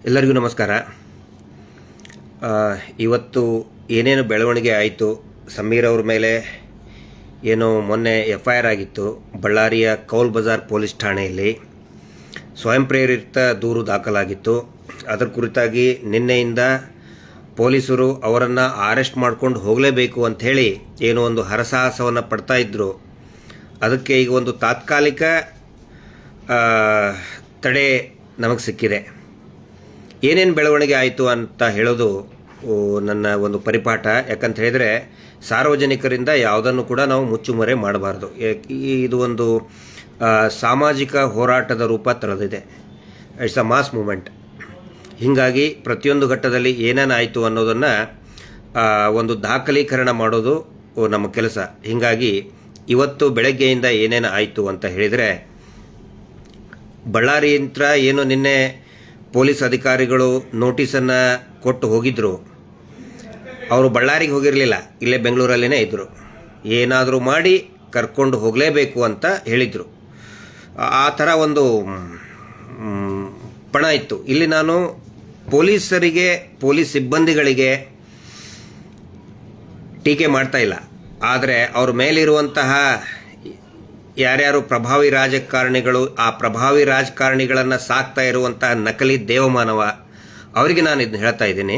ಎಲ್ಲರಿಗೂ ನಮಸ್ಕಾರ. ಇವತ್ತು ಏನೇನು ಬೆಳವಣಿಗೆ ಆಯಿತು, ಸಮೀರ್ ಅವ್ರ ಮೇಲೆ ಏನೋ ಮೊನ್ನೆ FIR ಆಗಿತ್ತು ಬಳ್ಳಾರಿಯ ಕೌಲ್ ಬಜಾರ್ ಪೊಲೀಸ್ ಠಾಣೆಯಲ್ಲಿ. ಸ್ವಯಂ ಪ್ರೇರಿತ ದೂರು ದಾಖಲಾಗಿತ್ತು. ಅದರ ಕುರಿತಾಗಿ ನಿನ್ನೆಯಿಂದ ಪೊಲೀಸರು ಅವರನ್ನು ಅರೆಸ್ಟ್ ಮಾಡ್ಕೊಂಡು ಹೋಗಲೇಬೇಕು ಅಂಥೇಳಿ ಏನೋ ಒಂದು ಹರಸಾಹಸವನ್ನು ಪಡ್ತಾ ಇದ್ದರು. ಅದಕ್ಕೆ ಈಗ ಒಂದು ತಾತ್ಕಾಲಿಕ ತಡೆ ನಮಗೆ ಸಿಕ್ಕಿದೆ. ಏನೇನು ಬೆಳವಣಿಗೆ ಆಯಿತು ಅಂತ ಹೇಳೋದು ನನ್ನ ಒಂದು ಪರಿಪಾಠ. ಯಾಕಂತ ಹೇಳಿದರೆ ಸಾರ್ವಜನಿಕರಿಂದ ಯಾವುದನ್ನು ಕೂಡ ನಾವು ಮುಚ್ಚುಮರೆ ಮಾಡಬಾರ್ದು. ಇದು ಒಂದು ಸಾಮಾಜಿಕ ಹೋರಾಟದ ರೂಪ ತಳೆದಿದೆ. It's a mass movement. ಹೀಗಾಗಿ ಪ್ರತಿಯೊಂದು ಘಟ್ಟದಲ್ಲಿ ಏನೇನಾಯಿತು ಅನ್ನೋದನ್ನು ಒಂದು ದಾಖಲೀಕರಣ ಮಾಡೋದು ನಮ್ಮ ಕೆಲಸ. ಹೀಗಾಗಿ ಇವತ್ತು ಬೆಳಗ್ಗೆಯಿಂದ ಏನೇನು ಆಯಿತು ಅಂತ ಹೇಳಿದರೆ, ಬಳ್ಳಾರಿಯಂತ್ರ ಏನು ನಿನ್ನೆ ಪೊಲೀಸ್ ಅಧಿಕಾರಿಗಳು ನೋಟಿಸನ್ನು ಕೊಟ್ಟು ಹೋಗಿದ್ದರು, ಅವರು ಬಳ್ಳಾರಿಗೆ ಹೋಗಿರಲಿಲ್ಲ, ಇಲ್ಲೇ ಬೆಂಗಳೂರಲ್ಲೇ ಇದ್ದರು. ಏನಾದರೂ ಮಾಡಿ ಕರ್ಕೊಂಡು ಹೋಗಲೇಬೇಕು ಅಂತ ಹೇಳಿದರು. ಆ ಥರ ಒಂದು ಪಣ ಇತ್ತು. ಇಲ್ಲಿ ನಾನು ಪೊಲೀಸರಿಗೆ, ಪೊಲೀಸ್ ಸಿಬ್ಬಂದಿಗಳಿಗೆ ಟೀಕೆ ಮಾಡ್ತಾ ಇಲ್ಲ. ಆದರೆ ಅವ್ರ ಮೇಲಿರುವಂತಹ ಯಾರ್ಯಾರು ಪ್ರಭಾವಿ ರಾಜಕಾರಣಿಗಳು, ಆ ಪ್ರಭಾವಿ ರಾಜಕಾರಣಿಗಳನ್ನು ಸಾಕ್ತಾ ಇರುವಂತಹ ನಕಲಿ ದೇವಮಾನವ, ಅವರಿಗೆ ನಾನು ಇದನ್ನ ಹೇಳ್ತಾ ಇದ್ದೀನಿ.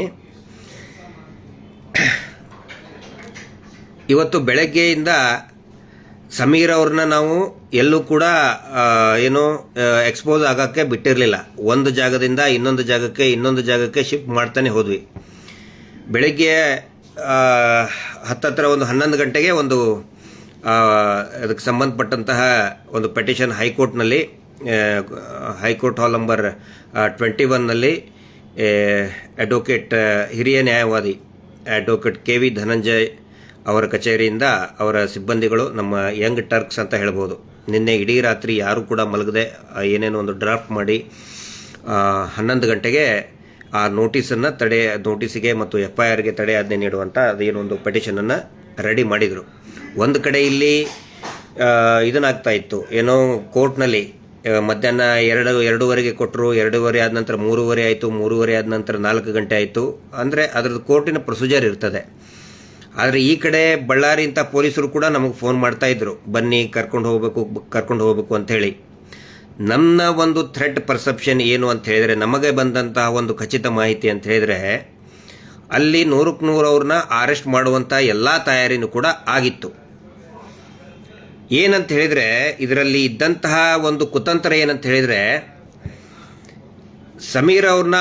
ಇವತ್ತು ಬೆಳಗ್ಗೆಯಿಂದ ಸಮೀರ್ ಅವ್ರನ್ನ ನಾವು ಎಲ್ಲೂ ಕೂಡ ಏನು ಎಕ್ಸ್ಪೋಸ್ ಆಗೋಕ್ಕೆ ಬಿಟ್ಟಿರಲಿಲ್ಲ. ಒಂದು ಜಾಗದಿಂದ ಇನ್ನೊಂದು ಜಾಗಕ್ಕೆ ಶಿಫ್ಟ್ ಮಾಡ್ತಾನೆ ಹೋದ್ವಿ. ಬೆಳಗ್ಗೆ ಹತ್ತತ್ರ ಒಂದು 11 ಗಂಟೆಗೆ ಒಂದು ಅದಕ್ಕೆ ಸಂಬಂಧಪಟ್ಟಂತಹ ಒಂದು ಪೆಟಿಷನ್ ಹೈಕೋರ್ಟ್ ಹಾಲ್ ನಂಬರ್ 21ನಲ್ಲಿ ಅಡ್ವೊಕೇಟ್, ಹಿರಿಯ ನ್ಯಾಯವಾದಿ ಅಡ್ವೊಕೇಟ್ KV ಧನಂಜಯ್ ಅವರ ಕಚೇರಿಯಿಂದ ಅವರ ಸಿಬ್ಬಂದಿಗಳು, ನಮ್ಮ ಯಂಗ್ ಟರ್ಕ್ಸ್ ಅಂತ ಹೇಳ್ಬೋದು, ನಿನ್ನೆ ಇಡೀ ರಾತ್ರಿ ಯಾರೂ ಕೂಡ ಮಲಗದೆ ಏನೇನೋ ಒಂದು ಡ್ರಾಫ್ಟ್ ಮಾಡಿ 11 ಗಂಟೆಗೆ ಆ ನೋಟಿಸಿಗೆ ಮತ್ತು FIRಗೆ ತಡೆ ಆಜ್ಞೆ ನೀಡುವಂಥ ಅದೇನೊಂದು ಪೆಟಿಷನನ್ನು ರೆಡಿ ಮಾಡಿದರು. ಒಂದು ಕಡೆ ಇಲ್ಲಿ ಇದನ್ನಾಗ್ತಾ ಇತ್ತು, ಏನೋ ಕೋರ್ಟ್ನಲ್ಲಿ ಮಧ್ಯಾಹ್ನ 2:30ಗೆ ಕೊಟ್ಟರು, 2:30 ಆದ ನಂತರ 3:30 ಆಯಿತು, 3:30 ಆದ ನಂತರ 4 ಗಂಟೆ ಆಯಿತು. ಅಂದರೆ ಅದರದ್ದು ಕೋರ್ಟಿನ ಪ್ರೊಸೀಜರ್ ಇರ್ತದೆ. ಆದರೆ ಈ ಕಡೆ ಬಳ್ಳಾರಿ ಅಂತ ಪೊಲೀಸರು ಕೂಡ ನಮಗೆ ಫೋನ್ ಮಾಡ್ತಾಯಿದ್ರು, ಬನ್ನಿ ಕರ್ಕೊಂಡು ಹೋಗಬೇಕು ಅಂಥೇಳಿ. ನನ್ನ ಒಂದು ಥ್ರೆಟ್ ಪರ್ಸೆಪ್ಷನ್ ಏನು ಅಂತ ಹೇಳಿದರೆ, ನಮಗೆ ಬಂದಂತಹ ಒಂದು ಖಚಿತ ಮಾಹಿತಿ ಅಂತ ಹೇಳಿದರೆ, ಅಲ್ಲಿ 100ಕ್ಕೆ 100 ಅವ್ರನ್ನ ಅರೆಸ್ಟ್ ಮಾಡುವಂಥ ಎಲ್ಲ ತಯಾರಿನೂ ಕೂಡ ಆಗಿತ್ತು. ಏನಂತ ಹೇಳಿದರೆ, ಇದರಲ್ಲಿ ಇದ್ದಂತಹ ಒಂದು ಕುತಂತ್ರ ಏನಂತ ಹೇಳಿದರೆ, ಸಮೀರ್ ಅವ್ರನ್ನ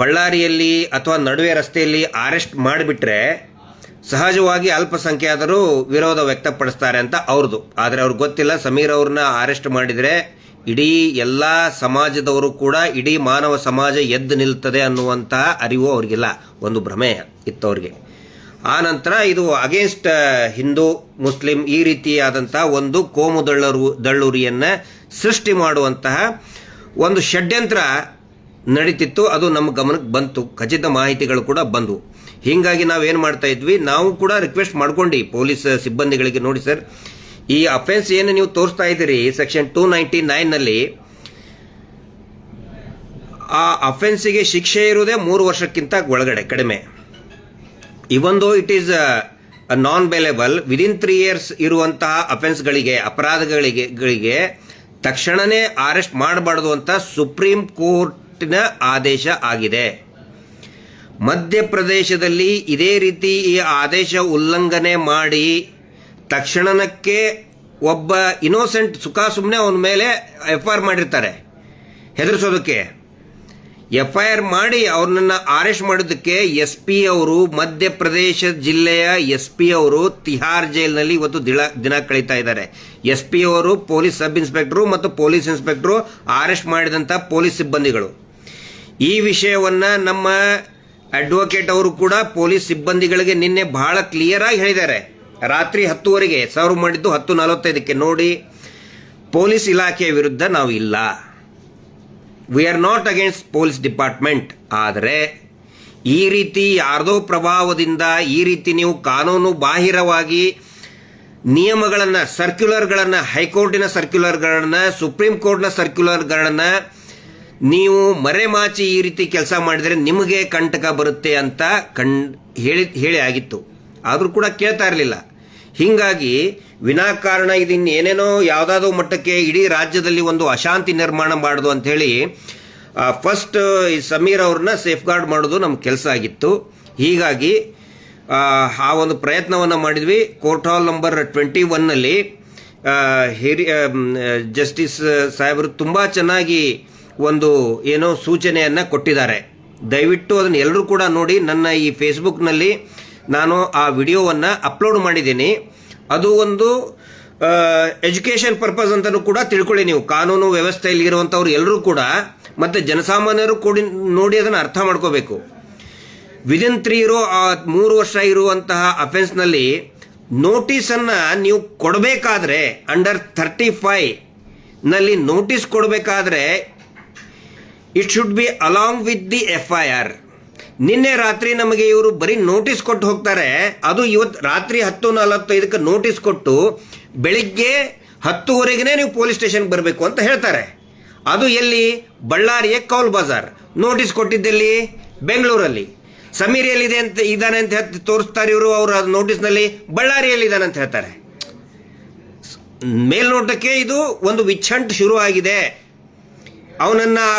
ಬಳ್ಳಾರಿಯಲ್ಲಿ ಅಥವಾ ನಡುವೆ ರಸ್ತೆಯಲ್ಲಿ ಅರೆಸ್ಟ್ ಮಾಡಿಬಿಟ್ರೆ ಸಹಜವಾಗಿ ಅಲ್ಪಸಂಖ್ಯಾತರು ವಿರೋಧ ವ್ಯಕ್ತಪಡಿಸ್ತಾರೆ ಅಂತ ಅವ್ರದ್ದು. ಆದರೆ ಅವ್ರಿಗೆ ಗೊತ್ತಿಲ್ಲ, ಸಮೀರ್ ಅವ್ರನ್ನ ಅರೆಸ್ಟ್ ಮಾಡಿದರೆ ಇಡೀ ಎಲ್ಲ ಸಮಾಜದವರು ಕೂಡ, ಇಡೀ ಮಾನವ ಸಮಾಜ ಎದ್ದು ನಿಲ್ತದೆ ಅನ್ನುವಂತಹ ಅರಿವು ಅವ್ರಿಗಿಲ್ಲ. ಒಂದು ಭ್ರಮೆ ಇತ್ತು ಅವ್ರಿಗೆ. ಆ ನಂತರ ಇದು ಅಗೇನ್ಸ್ಟ್ ಹಿಂದೂ ಮುಸ್ಲಿಂ ಈ ರೀತಿಯಾದಂಥ ಒಂದು ಕೋಮು ದಳ್ಳೂರಿಯನ್ನು ಸೃಷ್ಟಿ ಮಾಡುವಂತಹ ಒಂದು ಷಡ್ಯಂತ್ರ ನಡೀತಿತ್ತು. ಅದು ನಮ್ಮ ಗಮನಕ್ಕೆ ಬಂತು, ಖಚಿತ ಮಾಹಿತಿಗಳು ಕೂಡ ಬಂದವು. ಹೀಗಾಗಿ ನಾವೇನು ಮಾಡ್ತಾ ಇದ್ವಿ, ನಾವು ಕೂಡ ರಿಕ್ವೆಸ್ಟ್ ಮಾಡ್ಕೊಂಡು ಪೊಲೀಸ್ ಸಿಬ್ಬಂದಿಗಳಿಗೆ, ನೋಡಿ ಸರ್, ಈ ಅಫೆನ್ಸ್ ಏನು ನೀವು ತೋರಿಸ್ತಾ ಇದ್ದೀರಿ ಸೆಕ್ಷನ್ 299ನಲ್ಲಿ, ಆ ಅಫೆನ್ಸಿಗೆ ಶಿಕ್ಷೆ ಇರುವುದೇ 3 ವರ್ಷಕ್ಕಿಂತ ಒಳಗಡೆ ಕಡಿಮೆ. Even though it is non bailable, within 3 years ಇರುವಂತಹ ಅಫೆನ್ಸ್ಗಳಿಗೆ, ಅಪರಾಧಗಳಿಗೆ ತಕ್ಷಣವೇ ಅರೆಸ್ಟ್ ಮಾಡಬಾರ್ದು ಅಂತ ಸುಪ್ರೀಂ ಕೋರ್ಟಿನ ಆದೇಶ ಆಗಿದೆ. ಮಧ್ಯಪ್ರದೇಶದಲ್ಲಿ ಇದೇ ರೀತಿ ಈ ಆದೇಶ ಉಲ್ಲಂಘನೆ ಮಾಡಿ ತಕ್ಷಣಕ್ಕೆ ಒಬ್ಬ ಇನೋಸೆಂಟ್ ಸುಮ್ಮನೆ ಅವನ ಮೇಲೆ FIR ಮಾಡಿರ್ತಾರೆ, ಹೆದರಿಸೋದಕ್ಕೆ. FIR ಮಾಡಿ ಅವ್ರನ್ನ ಅರೆಸ್ಟ್ ಮಾಡೋದಕ್ಕೆ SP ಅವರು, ಮಧ್ಯಪ್ರದೇಶ ಜಿಲ್ಲೆಯ SP ಅವರು ತಿಹಾರ್ ಜೈಲಿನಲ್ಲಿ ಇವತ್ತು ದಿನ ಕಳೀತಾ ಇದ್ದಾರೆ. SP ಅವರು, ಪೊಲೀಸ್ ಸಬ್ ಇನ್ಸ್ಪೆಕ್ಟರು ಮತ್ತು ಪೊಲೀಸ್ ಇನ್ಸ್ಪೆಕ್ಟರು ಅರೆಸ್ಟ್ ಮಾಡಿದಂಥ ಪೊಲೀಸ್ ಸಿಬ್ಬಂದಿಗಳು. ಈ ವಿಷಯವನ್ನು ನಮ್ಮ ಅಡ್ವೊಕೇಟ್ ಅವರು ಕೂಡ ಪೊಲೀಸ್ ಸಿಬ್ಬಂದಿಗಳಿಗೆ ನಿನ್ನೆ ಬಹಳ ಕ್ಲಿಯರ್ ಆಗಿ ಹೇಳಿದ್ದಾರೆ. ರಾತ್ರಿ 10:00ಗೆ ಸರ್ವ್ ಮಾಡಿದ್ದು 10:45ಕ್ಕೆ. ನೋಡಿ, ಪೊಲೀಸ್ ಇಲಾಖೆಯ ವಿರುದ್ಧ ನಾವು ಇಲ್ಲ, we are not against police department. ಆದರೆ ಈ ರೀತಿ ಯಾರ್ದೋ ಪ್ರಭಾವದಿಂದ ಈ ರೀತಿ ನೀವು ಕಾನೂನು ಬಾಹಿರವಾಗಿ ನಿಯಮಗಳನ್ನು, ಸರ್ಕ್ಯುಲರ್ಗಳನ್ನು, ಹೈಕೋರ್ಟಿನ ಸರ್ಕ್ಯುಲರ್ಗಳನ್ನು, ಸುಪ್ರೀಂ ಕೋರ್ಟ್ನ ಸರ್ಕ್ಯುಲರ್ಗಳನ್ನು ನೀವು ಮರೆಮಾಚಿ ಈ ರೀತಿ ಕೆಲಸ ಮಾಡಿದರೆ ನಿಮಗೆ ಕಂಟಕ ಬರುತ್ತೆ ಅಂತ ಹೇಳಿ ಆಗಿತ್ತು. ಆದರೂ ಕೂಡ ಕೇಳ್ತಾ ಇರಲಿಲ್ಲ. ಹೀಗಾಗಿ ವಿನಾಕಾರಣ ಇದನ್ನ ಏನೇನೋ ಯಾವುದಾದ್ರೂ ಮಟ್ಟಕ್ಕೆ ಇಡೀ ರಾಜ್ಯದಲ್ಲಿ ಒಂದು ಅಶಾಂತಿ ನಿರ್ಮಾಣ ಮಾಡೋದು ಅಂಥೇಳಿ ಫಸ್ಟ್ ಈ ಸಮೀರ್ ಅವ್ರನ್ನ ಸೇಫ್ ಗಾರ್ಡ್ ಮಾಡೋದು ನಮ್ಮ ಕೆಲಸ ಆಗಿತ್ತು. ಹೀಗಾಗಿ ಆ ಒಂದು ಪ್ರಯತ್ನವನ್ನು ಮಾಡಿದ್ವಿ. ಕೋರ್ಟ್ ಹಾಲ್ ನಂಬರ್ 21ನಲ್ಲಿ ಜಸ್ಟಿಸ್ ಸಾಹೇಬರು ತುಂಬ ಚೆನ್ನಾಗಿ ಒಂದು ಏನೋ ಸೂಚನೆಯನ್ನು ಕೊಟ್ಟಿದ್ದಾರೆ. ದಯವಿಟ್ಟು ಅದನ್ನು ಎಲ್ಲರೂ ಕೂಡ ನೋಡಿ. ನನ್ನ ಈ ಫೇಸ್ಬುಕ್ನಲ್ಲಿ ನಾನು ಆ ವಿಡಿಯೋವನ್ನು ಅಪ್ಲೋಡ್ ಮಾಡಿದ್ದೀನಿ. ಅದು ಒಂದು ಎಜುಕೇಷನ್ ಪರ್ಪಸ್ ಅಂತಲೂ ಕೂಡ ತಿಳ್ಕೊಳ್ಳಿ ನೀವು. ಕಾನೂನು ವ್ಯವಸ್ಥೆಯಲ್ಲಿ ಇರುವಂಥವ್ರು ಎಲ್ಲರೂ ಕೂಡ ಮತ್ತು ಜನಸಾಮಾನ್ಯರು ಕೂಡಿ ನೋಡಿ ಅದನ್ನು ಅರ್ಥ ಮಾಡ್ಕೋಬೇಕು. ವಿದಿನ್ 3 ವರ್ಷ ಇರುವಂತಹ ಅಫೆನ್ಸ್ನಲ್ಲಿ ನೋಟಿಸನ್ನು ನೀವು ಕೊಡಬೇಕಾದ್ರೆ ಅಂಡರ್ 35ನಲ್ಲಿ ನೋಟಿಸ್ ಕೊಡಬೇಕಾದ್ರೆ it should be along with the FIR. ನಿನ್ನೆ ರಾತ್ರಿ ನಮಗೆ ಇವರು ಬರೀ ನೋಟಿಸ್ ಕೊಟ್ಟು ಹೋಗ್ತಾರೆ. ಅದು ಇವತ್ತು ರಾತ್ರಿ 10:45ಕ್ಕೆ ನೋಟಿಸ್ ಕೊಟ್ಟು ಬೆಳಿಗ್ಗೆ 10:00ವರೆಗೆ ನೀವು ಪೊಲೀಸ್ ಸ್ಟೇಷನ್ಗೆ ಬರಬೇಕು ಅಂತ ಹೇಳ್ತಾರೆ. ಅದು ಎಲ್ಲಿ? ಬಳ್ಳಾರಿಯ ಕೌಲ್ ಬಜಾರ್. ನೋಟಿಸ್ ಕೊಟ್ಟಿದ್ದಲ್ಲಿ ಬೆಂಗಳೂರಲ್ಲಿ. ಸಮೀರ್ ಎಲ್ಲಿದೆ ಅಂತ ಇದ್ದಾನೆ ಅಂತ ತೋರಿಸ್ತಾರೆ ಇವರು. ಅವರು ನೋಟಿಸ್ನಲ್ಲಿ ಬಳ್ಳಾರಿಯಲ್ಲಿ ಇದ್ದಾನೆ ಅಂತ ಹೇಳ್ತಾರೆ. ಮೇಲ್ನೋಟಕ್ಕೆ ಇದು ಒಂದು ವಿಚ್ಛಂಟ್ ಶುರು ಆಗಿದೆ.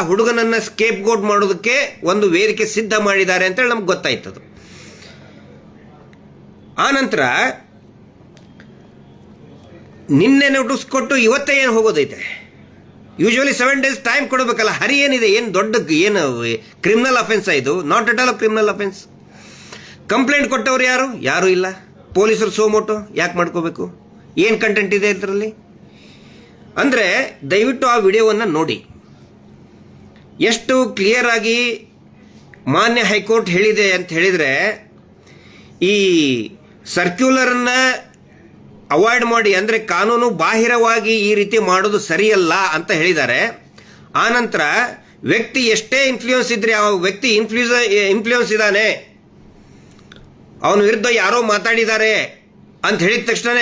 ಹುಡುಗನನ್ನ ಸ್ಕೇಪ್ ಗೋಟ್ ಮಾಡೋದಕ್ಕೆ ಒಂದು ವೇದಿಕೆ ಸಿದ್ಧ ಮಾಡಿದ್ದಾರೆ ಅಂತೇಳಿ ನಮ್ಗೆ ಗೊತ್ತಾಯ್ತದು. ಆ ನಂತರ ನಿನ್ನೆ ನೋಟಿಸ್ ಕೊಟ್ಟು ಇವತ್ತೇ ಏನು ಹೋಗೋದೈತೆ? ಯೂಶುವಲಿ 7 days ಟೈಮ್ ಕೊಡಬೇಕಲ್ಲ. ಹರಿ ಏನಿದೆ? ಏನು ದೊಡ್ಡ ಏನು ಕ್ರಿಮಿನಲ್ ಅಫೆನ್ಸ್ ಇದು? Not at all criminal offence. Complaint ಕೊಟ್ಟವ್ರು ಯಾರು ಇಲ್ಲ. ಪೊಲೀಸರು ಸೋಮೋಟೋ ಯಾಕೆ ಮಾಡ್ಕೋಬೇಕು? ಏನು ಕಂಟೆಂಟ್ ಇದೆ ಇದರಲ್ಲಿ ಅಂದರೆ ದಯವಿಟ್ಟು ಆ ವಿಡಿಯೋವನ್ನು ನೋಡಿ. ಎಷ್ಟು ಕ್ಲಿಯರ್ ಆಗಿ ಮಾನ್ಯ ಹೈಕೋರ್ಟ್ ಹೇಳಿದೆ ಅಂತ ಹೇಳಿದರೆ, ಈ ಸರ್ಕ್ಯುಲರನ್ನು ಅವಾಯ್ಡ್ ಮಾಡಿ, ಅಂದರೆ ಕಾನೂನು ಬಾಹಿರವಾಗಿ ಈ ರೀತಿ ಮಾಡೋದು ಸರಿಯಲ್ಲ ಅಂತ ಹೇಳಿದ್ದಾರೆ. ಆನಂತರ ವ್ಯಕ್ತಿ ಎಷ್ಟೇ ಇನ್ಫ್ಲೂಯೆನ್ಸ್ ಇದ್ರೆ, ಆ ವ್ಯಕ್ತಿ ಇನ್ಫ್ಲೂಯೆನ್ಸ್ ಇದ್ದಾನೆ, ಅವನ ವಿರುದ್ಧ ಯಾರೋ ಮಾತಾಡಿದ್ದಾರೆ ಅಂತ ಹೇಳಿದ ತಕ್ಷಣ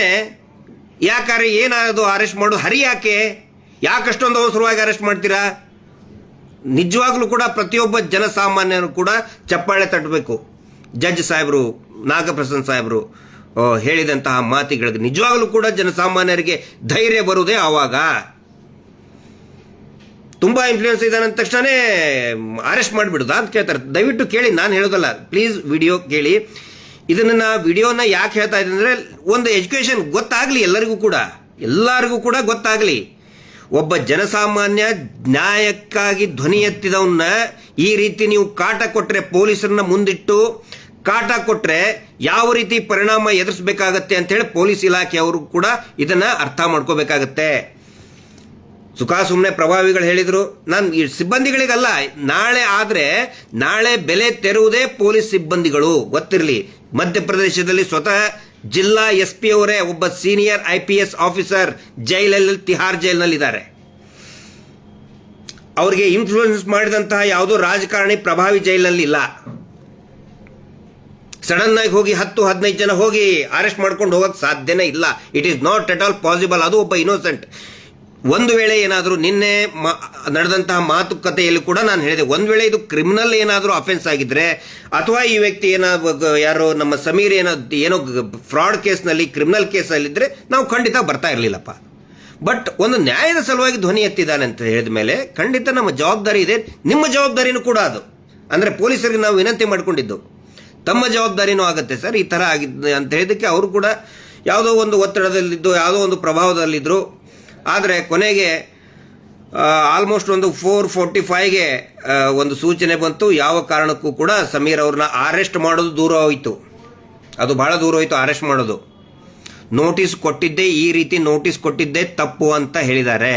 ಯಾಕಾರೆ ಏನಾಗೋದು ಅರೆಸ್ಟ್ ಮಾಡೋದು? ಹರಿ ಯಾಕಷ್ಟೊಂದು ಅವಸರವಾಗಿ ಅರೆಸ್ಟ್ ಮಾಡ್ತೀರಾ? ನಿಜವಾಗ್ಲೂ ಕೂಡ ಪ್ರತಿಯೊಬ್ಬ ಜನಸಾಮಾನ್ಯರು ಕೂಡ ಚಪ್ಪಾಳೆ ತಟ್ಟಬೇಕು. ಜಡ್ಜ್ ಸಾಹೇಬರು, ನಾಗಪ್ರಸನ್ನ ಸಾಹೇಬರು ಹೇಳಿದಂತಹ ಮಾತುಗಳಿಗೆ ನಿಜವಾಗ್ಲೂ ಕೂಡ ಜನಸಾಮಾನ್ಯರಿಗೆ ಧೈರ್ಯ ಬರುವುದೇ ಆವಾಗ. ತುಂಬಾ ಇನ್ಫ್ಲೂಯೆನ್ಸ್ ಇದ್ದಾನೆ ಅಂದ ತಕ್ಷಣ ಅರೆಸ್ಟ್ ಮಾಡಿಬಿಡುದಾ ಅಂತ ಕೇಳ್ತಾರೆ. ದಯವಿಟ್ಟು ಕೇಳಿ, ನಾನು ಹೇಳೋದಲ್ಲ, ಪ್ಲೀಸ್ ವಿಡಿಯೋ ಕೇಳಿ. ಇದನ್ನ ವಿಡಿಯೋನ ಯಾಕೆ ಹೇಳ್ತಾ ಇದ್ದೀನಿ ಅಂದರೆ, ಒಂದು ಎಜುಕೇಷನ್ ಗೊತ್ತಾಗಲಿ ಎಲ್ಲರಿಗೂ ಕೂಡ ಗೊತ್ತಾಗಲಿ. ಒಬ್ಬ ಜನಸಾಮಾನ್ಯ ನ್ಯಾಯಕ್ಕಾಗಿ ಧ್ವನಿ ಎತ್ತಿದವನ್ನ ಈ ರೀತಿ ನೀವು ಕಾಟ ಕೊಟ್ಟರೆ, ಪೊಲೀಸರನ್ನ ಮುಂದಿಟ್ಟು ಕಾಟ ಕೊಟ್ಟರೆ ಯಾವ ರೀತಿ ಪರಿಣಾಮ ಎದುರಿಸಬೇಕಾಗತ್ತೆ ಅಂತೇಳಿ ಪೊಲೀಸ್ ಇಲಾಖೆಯವರು ಕೂಡ ಇದನ್ನ ಅರ್ಥ ಮಾಡ್ಕೋಬೇಕಾಗತ್ತೆ. ಸುಮ್ಮನೆ ಪ್ರಭಾವಿಗಳು ಹೇಳಿದ್ರು, ನಾನು ಈ ಸಿಬ್ಬಂದಿಗಳಿಗಲ್ಲ, ನಾಳೆ ಬೆಲೆ ತೆರುವುದೇ ಪೊಲೀಸ್ ಸಿಬ್ಬಂದಿಗಳು, ಗೊತ್ತಿರಲಿ. ಮಧ್ಯಪ್ರದೇಶದಲ್ಲಿ ಸ್ವತಃ ಜಿಲ್ಲಾ SP ಅವರೇ ಒಬ್ಬ ಸೀನಿಯರ್ IPS ಆಫೀಸರ್ ಜೈಲಲ್ಲಿ, ತಿಹಾರ್ ಜೈಲಿನಲ್ಲಿದ್ದಾರೆ. ಅವರಿಗೆ ಇನ್ಫ್ಲೂಯೆನ್ಸ್ ಮಾಡಿದಂತಹ ಯಾವುದೋ ರಾಜಕಾರಣಿ ಪ್ರಭಾವಿ ಜೈಲಿನಲ್ಲಿ ಇಲ್ಲ. ಸಡನ್ ಆಗಿ ಹೋಗಿ 10-15 ಜನ ಹೋಗಿ ಅರೆಸ್ಟ್ ಮಾಡ್ಕೊಂಡು ಹೋಗಕ್ಕೆ ಸಾಧ್ಯನೇ ಇಲ್ಲ. It is not at all possible. ಅದು ಒಬ್ಬ ಇನ್ನೋಸೆಂಟ್. ಒಂದು ವೇಳೆ ಏನಾದರೂ ನಿನ್ನೆ ನಡೆದಂತಹ ಮಾತುಕತೆಯಲ್ಲಿ ಕೂಡ ನಾನು ಹೇಳಿದೆ, ಒಂದು ವೇಳೆ ಇದು ಕ್ರಿಮಿನಲ್ ಏನಾದರೂ ಅಫೆನ್ಸ್ ಆಗಿದ್ರೆ, ಅಥವಾ ಈ ವ್ಯಕ್ತಿ ಯಾರೋ ನಮ್ಮ ಸಮೀರ್ ಏನೋ ಫ್ರಾಡ್ ಕೇಸ್ನಲ್ಲಿ, ಕ್ರಿಮಿನಲ್ ಕೇಸಲ್ಲಿದ್ದರೆ ನಾವು ಖಂಡಿತ ಬರ್ತಾ ಇರಲಿಲ್ಲಪ್ಪ. ಬಟ್ ಒಂದು ನ್ಯಾಯದ ಸಲುವಾಗಿ ಧ್ವನಿ ಎತ್ತಿದ್ದಾನೆ ಅಂತ ಹೇಳಿದ ಮೇಲೆ ಖಂಡಿತ ನಮ್ಮ ಜವಾಬ್ದಾರಿ ಇದೆ. ನಿಮ್ಮ ಜವಾಬ್ದಾರಿನೂ ಕೂಡ ಅದು. ಅಂದರೆ ಪೊಲೀಸರಿಗೆ ನಾವು ವಿನಂತಿ ಮಾಡಿಕೊಂಡಿದ್ದು, ತಮ್ಮ ಜವಾಬ್ದಾರಿನೂ ಆಗುತ್ತೆ ಸರ್, ಈ ಥರ ಆಗಿದ್ದು ಅಂತ ಹೇಳಿದ್ದಕ್ಕೆ ಅವರು ಕೂಡ ಯಾವುದೋ ಒಂದು ಒತ್ತಡದಲ್ಲಿದ್ದು, ಯಾವುದೋ ಒಂದು ಪ್ರಭಾವದಲ್ಲಿದ್ದರು. ಆದರೆ ಕೊನೆಗೆ ಆಲ್ಮೋಸ್ಟ್ ಒಂದು 4:45ಗೆ ಒಂದು ಸೂಚನೆ ಬಂತು. ಯಾವ ಕಾರಣಕ್ಕೂ ಕೂಡ ಸಮೀರ್ ಅವ್ರನ್ನ ಅರೆಸ್ಟ್ ಮಾಡೋದು ದೂರ ಹೋಯಿತು. ಅದು ಬಹಳ ದೂರ ಹೋಯಿತು ಅರೆಸ್ಟ್ ಮಾಡೋದು. ನೋಟಿಸ್ ಕೊಟ್ಟಿದ್ದೇ, ಈ ರೀತಿ ನೋಟಿಸ್ ಕೊಟ್ಟಿದ್ದೇ ತಪ್ಪು ಅಂತ ಹೇಳಿದ್ದಾರೆ.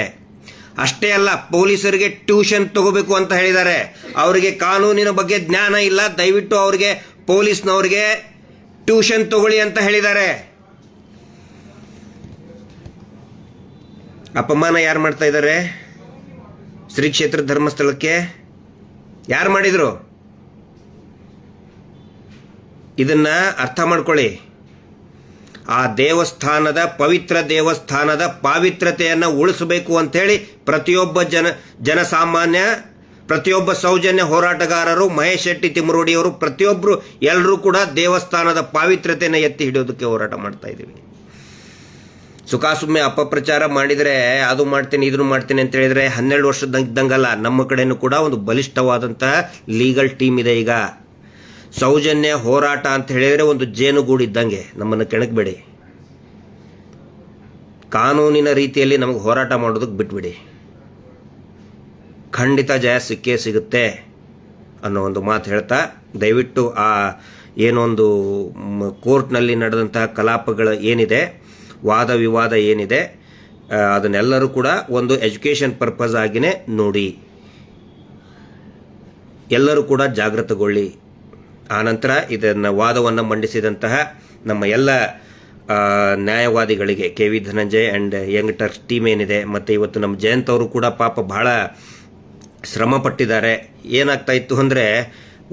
ಅಷ್ಟೇ ಅಲ್ಲ, ಪೊಲೀಸರಿಗೆ ಟ್ಯೂಷನ್ ತಗೋಬೇಕು ಅಂತ ಹೇಳಿದ್ದಾರೆ. ಅವರಿಗೆ ಕಾನೂನಿನ ಬಗ್ಗೆ ಜ್ಞಾನ ಇಲ್ಲ, ದಯವಿಟ್ಟು ಅವರಿಗೆ ಪೊಲೀಸ್ನವ್ರಿಗೆ ಟ್ಯೂಷನ್ ತಗೊಳ್ಳಿ ಅಂತ ಹೇಳಿದ್ದಾರೆ. ಅಪಮಾನ ಯಾರು ಮಾಡ್ತಾ ಇದ್ದಾರೆ? ಶ್ರೀ ಕ್ಷೇತ್ರ ಧರ್ಮಸ್ಥಳಕ್ಕೆ ಯಾರು ಮಾಡಿದ್ರು? ಇದನ್ನ ಅರ್ಥ ಮಾಡ್ಕೊಳ್ಳಿ. ಆ ದೇವಸ್ಥಾನದ, ಪವಿತ್ರ ದೇವಸ್ಥಾನದ ಪಾವಿತ್ರತೆಯನ್ನು ಉಳಿಸಬೇಕು ಅಂತೇಳಿ ಪ್ರತಿಯೊಬ್ಬ ಜನಸಾಮಾನ್ಯ ಪ್ರತಿಯೊಬ್ಬ ಸೌಜನ್ಯ ಹೋರಾಟಗಾರರು, ಮಹೇಶ್ ಶೆಟ್ಟಿ ತಿಮ್ಮರೋಡಿಯವರು, ಪ್ರತಿಯೊಬ್ಬರು ಎಲ್ಲರೂ ಕೂಡ ದೇವಸ್ಥಾನದ ಪಾವಿತ್ರ್ಯತೆಯನ್ನು ಎತ್ತಿ ಹಿಡಿಯೋದಕ್ಕೆ ಹೋರಾಟ ಮಾಡ್ತಾ ಇದ್ದೀವಿ. ಸುಖಾಸುಮ್ಮೆ ಅಪಪ್ರಚಾರ ಮಾಡಿದರೆ ಅದು ಮಾಡ್ತೀನಿ ಇದನ್ನು ಮಾಡ್ತೀನಿ ಅಂತ ಹೇಳಿದರೆ 12 ವರ್ಷದ ಇದ್ದಂಗಲ್ಲ. ನಮ್ಮ ಕಡೆನೂ ಕೂಡ ಒಂದು ಬಲಿಷ್ಠವಾದಂಥ ಲೀಗಲ್ ಟೀಮ್ ಇದೆ. ಈಗ ಸೌಜನ್ಯ ಹೋರಾಟ ಅಂತ ಹೇಳಿದರೆ ಒಂದು ಜೇನುಗೂಡು ಇದ್ದಂಗೆ, ನಮ್ಮನ್ನು ಕೆಣಕಬೇಡಿ. ಕಾನೂನಿನ ರೀತಿಯಲ್ಲಿ ನಮಗೆ ಹೋರಾಟ ಮಾಡೋದಕ್ಕೆ ಬಿಟ್ಬಿಡಿ. ಖಂಡಿತ ಜಯ ಸಿಕ್ಕೇ ಸಿಗುತ್ತೆ ಅನ್ನೋ ಒಂದು ಮಾತು ಹೇಳ್ತಾ, ದಯವಿಟ್ಟು ಆ ಏನೊಂದು ಕೋರ್ಟ್ನಲ್ಲಿ ನಡೆದಂತಹ ಕಲಾಪಗಳು ಏನಿದೆ, ವಾದ ವಿವಾದ ಏನಿದೆ, ಅದನ್ನೆಲ್ಲರೂ ಕೂಡ ಒಂದು ಎಜುಕೇಷನ್ ಪರ್ಪಸ್ ಆಗಿನೇ ನೋಡಿ. ಎಲ್ಲರೂ ಕೂಡ ಜಾಗೃತಗೊಳ್ಳಿ. ಆನಂತರ ಇದನ್ನು ವಾದವನ್ನು ಮಂಡಿಸಿದಂತಹ ನಮ್ಮ ಎಲ್ಲ ನ್ಯಾಯವಾದಿಗಳಿಗೆ, K V Dhananjay and young Turks team ಏನಿದೆ, ಮತ್ತು ಇವತ್ತು ನಮ್ಮ ಜಯಂತ್ ಅವರು ಕೂಡ ಪಾಪ ಬಹಳ ಶ್ರಮ ಪಟ್ಟಿದ್ದಾರೆ. ಏನಾಗ್ತಾ ಇತ್ತು ಅಂದರೆ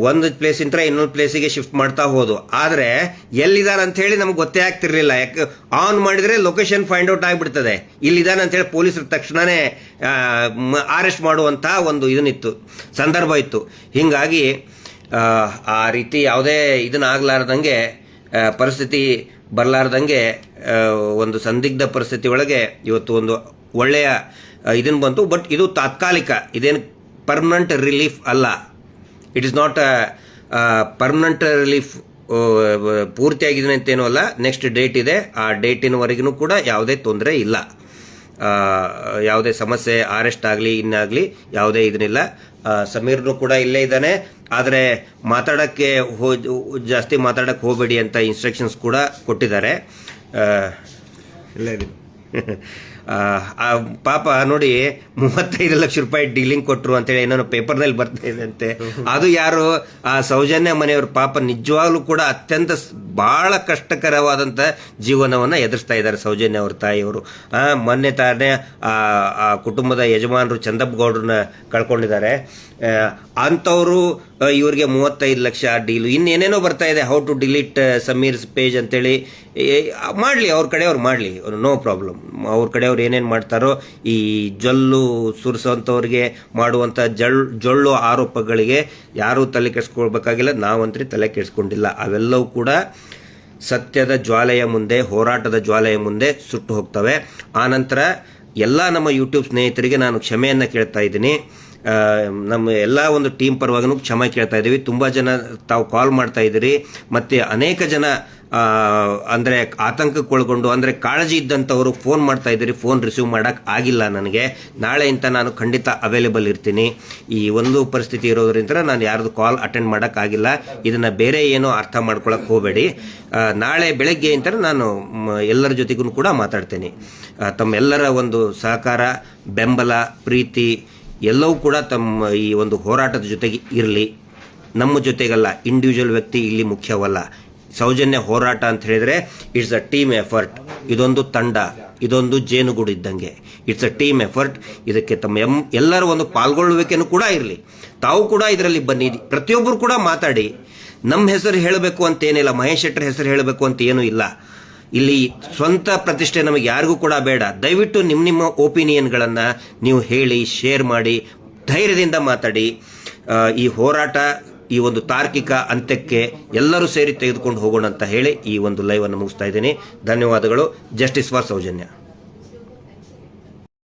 ಒಂದು ಪ್ಲೇಸಿಂದ ಇನ್ನೊಂದು ಪ್ಲೇಸಿಗೆ ಶಿಫ್ಟ್ ಮಾಡ್ತಾ ಹೋದು, ಆದರೆ ಎಲ್ಲಿದ್ದಾರೆ ಅಂತ ಹೇಳಿ ನಮ್ಗೆ ಗೊತ್ತೇ ಆಗ್ತಿರ್ಲಿಲ್ಲ. ಯಾಕೆ ಆನ್ ಮಾಡಿದರೆ ಲೊಕೇಶನ್ ಫೈಂಡ್ ಔಟ್ ಆಗಿಬಿಡ್ತದೆ, ಇಲ್ಲಿದ್ದಾನೆ ಅಂತೇಳಿ ಪೊಲೀಸರು ತಕ್ಷಣವೇ ಅರೆಸ್ಟ್ ಮಾಡುವಂಥ ಒಂದು ಇದನ್ನಿತ್ತು, ಸಂದರ್ಭ ಇತ್ತು. ಹೀಗಾಗಿ ಆ ರೀತಿ ಯಾವುದೇ ಇದನ್ನಾಗಲಾರ್ದಂಗೆ, ಪರಿಸ್ಥಿತಿ ಬರಲಾರ್ದಂಗೆ, ಒಂದು ಸಂದಿಗ್ಧ ಪರಿಸ್ಥಿತಿ ಒಳಗೆ ಇವತ್ತು ಒಂದು ಒಳ್ಳೆಯ ಇದನ್ನು ಬಂತು. ಬಟ್ ಇದು ತಾತ್ಕಾಲಿಕ, ಇದೇನು ಪರ್ಮನೆಂಟ್ ರಿಲೀಫ್ ಅಲ್ಲ. It is not permanent relief. ಪೂರ್ತಿಯಾಗಿದೆ ಅಂತೇನೂ ಅಲ್ಲ. ನೆಕ್ಸ್ಟ್ ಡೇಟ್ ಇದೆ, ಆ ಡೇಟಿನವರೆಗೂ ಕೂಡ ಯಾವುದೇ ತೊಂದರೆ ಇಲ್ಲ, ಯಾವುದೇ ಸಮಸ್ಯೆ, ಅರೆಸ್ಟ್ ಆಗಲಿ ಇನ್ನಾಗಲಿ ಯಾವುದೇ ಇದನ್ನಿಲ್ಲ. ಸಮೀರ್ನು ಕೂಡ ಇಲ್ಲೇ ಇದ್ದಾನೆ, ಆದರೆ ಮಾತಾಡೋಕ್ಕೆ ಜಾಸ್ತಿ ಮಾತಾಡೋಕ್ಕೆ ಹೋಗಬೇಡಿ ಅಂತ ಇನ್ಸ್ಟ್ರಕ್ಷನ್ಸ್ ಕೂಡ ಕೊಟ್ಟಿದ್ದಾರೆ. ಇಲ್ಲೇ ಪಾಪ ನೋಡಿ 35 ಲಕ್ಷ ರೂಪಾಯಿ ಡೀಲಿಂಗ್ ಕೊಟ್ಟರು ಅಂತೇಳಿ ಏನೋ ಪೇಪರ್ನಲ್ಲಿ ಬರ್ತಾ ಇದೆ ಅಂತೆ. ಅದು ಯಾರು? ಆ ಸೌಜನ್ಯ ಮನೆಯವರು. ಪಾಪ ನಿಜವಾಗ್ಲೂ ಕೂಡ ಅತ್ಯಂತ ಬಹಳ ಕಷ್ಟಕರವಾದಂಥ ಜೀವನವನ್ನು ಎದುರಿಸ್ತಾ ಇದ್ದಾರೆ ಸೌಜನ್ಯ ಅವ್ರ ತಾಯಿಯವರು. ಮೊನ್ನೆ ತಾನೇ ಆ ಕುಟುಂಬದ ಯಜಮಾನರು ಚಂದಪ್ಪ ಗೌಡ್ರನ್ನ ಕಳ್ಕೊಂಡಿದ್ದಾರೆ. ಅಂಥವರು ಇವ್ರಿಗೆ 35 ಲಕ್ಷ ಡೀಲು, ಇನ್ನೇನೇನೋ ಬರ್ತಾ ಇದೆ. How to delete Sameer's page ಅಂತೇಳಿ ಮಾಡಲಿ, ಅವ್ರ ಕಡೆಯವ್ರು ಮಾಡಲಿ, ನೋ ಪ್ರಾಬ್ಲಮ್. ಅವ್ರ ಕಡೆಯವ್ರು ಏನೇನು ಮಾಡ್ತಾರೋ, ಈ ಜೊಲ್ಲು ಸುರಿಸೋಂಥವ್ರಿಗೆ ಮಾಡುವಂಥ ಜೊಳ್ಳು ಆರೋಪಗಳಿಗೆ ಯಾರೂ ತಲೆ ಕೆಡಿಸ್ಕೊಳ್ಬೇಕಾಗಿಲ್ಲ. ನಾವಂತೂ ತಲೆ ಕೆಡಿಸ್ಕೊಂಡಿಲ್ಲ. ಅವೆಲ್ಲವೂ ಕೂಡ ಸತ್ಯದ ಜ್ವಾಲೆಯ ಮುಂದೆ, ಹೋರಾಟದ ಜ್ವಾಲೆಯ ಮುಂದೆ ಸುಟ್ಟು ಹೋಗ್ತವೆ. ಆನಂತರ ಎಲ್ಲ ನಮ್ಮ ಯೂಟ್ಯೂಬ್ ಸ್ನೇಹಿತರಿಗೆ ನಾನು ಕ್ಷಮೆಯನ್ನು ಕೇಳ್ತಾ ಇದ್ದೀನಿ. ನಮ್ಮ ಎಲ್ಲ ಒಂದು ಟೀಮ್ ಪರವಾಗೂ ಕ್ಷಮೆ ಕೇಳ್ತಾ ಇದ್ದೀವಿ. ತುಂಬ ಜನ ತಾವು ಕಾಲ್ ಮಾಡ್ತಾ ಇದ್ದೀರಿ, ಮತ್ತು ಅನೇಕ ಜನ ಅಂದರೆ ಆತಂಕಕ್ಕೊಳಗೊಂಡು, ಅಂದರೆ ಕಾಳಜಿ ಇದ್ದಂಥವರು ಫೋನ್ ಮಾಡ್ತಾ ಇದ್ದೀರಿ. ಫೋನ್ ರಿಸೀವ್ ಮಾಡೋಕ್ಕೆ ಆಗಿಲ್ಲ ನನಗೆ. ನಾಳೆಯಿಂದ ನಾನು ಖಂಡಿತ ಅವೈಲೇಬಲ್ ಇರ್ತೀನಿ. ಈ ಒಂದು ಪರಿಸ್ಥಿತಿ ಇರೋದ್ರಿಂದ ನಾನು ಯಾರ್ದು ಕಾಲ್ ಅಟೆಂಡ್ ಮಾಡೋಕ್ಕಾಗಿಲ್ಲ. ಇದನ್ನು ಬೇರೆ ಏನೋ ಅರ್ಥ ಮಾಡ್ಕೊಳಕ್ಕೆ ಹೋಗಬೇಡಿ. ನಾಳೆ ಬೆಳಗ್ಗೆ ಅಂತ ನಾನು ಎಲ್ಲರ ಜೊತೆಗೂ ಕೂಡ ಮಾತಾಡ್ತೇನೆ. ತಮ್ಮೆಲ್ಲರ ಒಂದು ಸಹಕಾರ, ಬೆಂಬಲ, ಪ್ರೀತಿ ಎಲ್ಲವೂ ಕೂಡ ತಮ್ಮ ಈ ಒಂದು ಹೋರಾಟದ ಜೊತೆಗೆ ಇರಲಿ. ನಮ್ಮ ಜೊತೆಗಲ್ಲ, ಇಂಡಿವಿಜುವಲ್ ವ್ಯಕ್ತಿ ಇಲ್ಲಿ ಮುಖ್ಯವಲ್ಲ. ಸೌಜನ್ಯ ಹೋರಾಟ ಅಂತ ಹೇಳಿದರೆ ಇಟ್ಸ್ ಅ ಟೀಮ್ ಎಫರ್ಟ್. ಇದೊಂದು ತಂಡ, ಇದೊಂದು ಜೇನುಗೂಡು ಇದ್ದಂಗೆ. It's a team effort. ಇದಕ್ಕೆ ತಮ್ಮ ಎಲ್ಲರ ಒಂದು ಪಾಲ್ಗೊಳ್ಳುವಿಕೆನೂ ಕೂಡ ಇರಲಿ. ತಾವು ಕೂಡ ಇದರಲ್ಲಿ ಬನ್ನಿ, ಪ್ರತಿಯೊಬ್ಬರು ಕೂಡ ಮಾತಾಡಿ. ನಮ್ಮ ಹೆಸರು ಹೇಳಬೇಕು ಅಂತೇನಿಲ್ಲ, ಮಹೇಶ್ ಶೆಟ್ಟರ್ ಹೆಸರು ಹೇಳಬೇಕು ಅಂತ ಏನೂ ಇಲ್ಲ. ಇಲ್ಲಿ ಸ್ವಂತ ಪ್ರತಿಷ್ಠೆ ನಮಗೆ ಯಾರಿಗೂ ಕೂಡ ಬೇಡ. ದಯವಿಟ್ಟು ನಿಮ್ಮ ಒಪಿನಿಯನ್ಗಳನ್ನು ನೀವು ಹೇಳಿ, ಶೇರ್ ಮಾಡಿ, ಧೈರ್ಯದಿಂದ ಮಾತಾಡಿ. ಈ ಹೋರಾಟ ಈ ಒಂದು ತಾರ್ಕಿಕ ಅಂತ್ಯಕ್ಕೆ ಎಲ್ಲರೂ ಸೇರಿ ತೆಗೆದುಕೊಂಡು ಹೋಗೋಣ ಅಂತ ಹೇಳಿ ಈ ಒಂದು ಲೈವನ್ನು ಮುಗಿಸ್ತಾ ಇದ್ದೀನಿ. ಧನ್ಯವಾದಗಳು. Justice for Soujanya.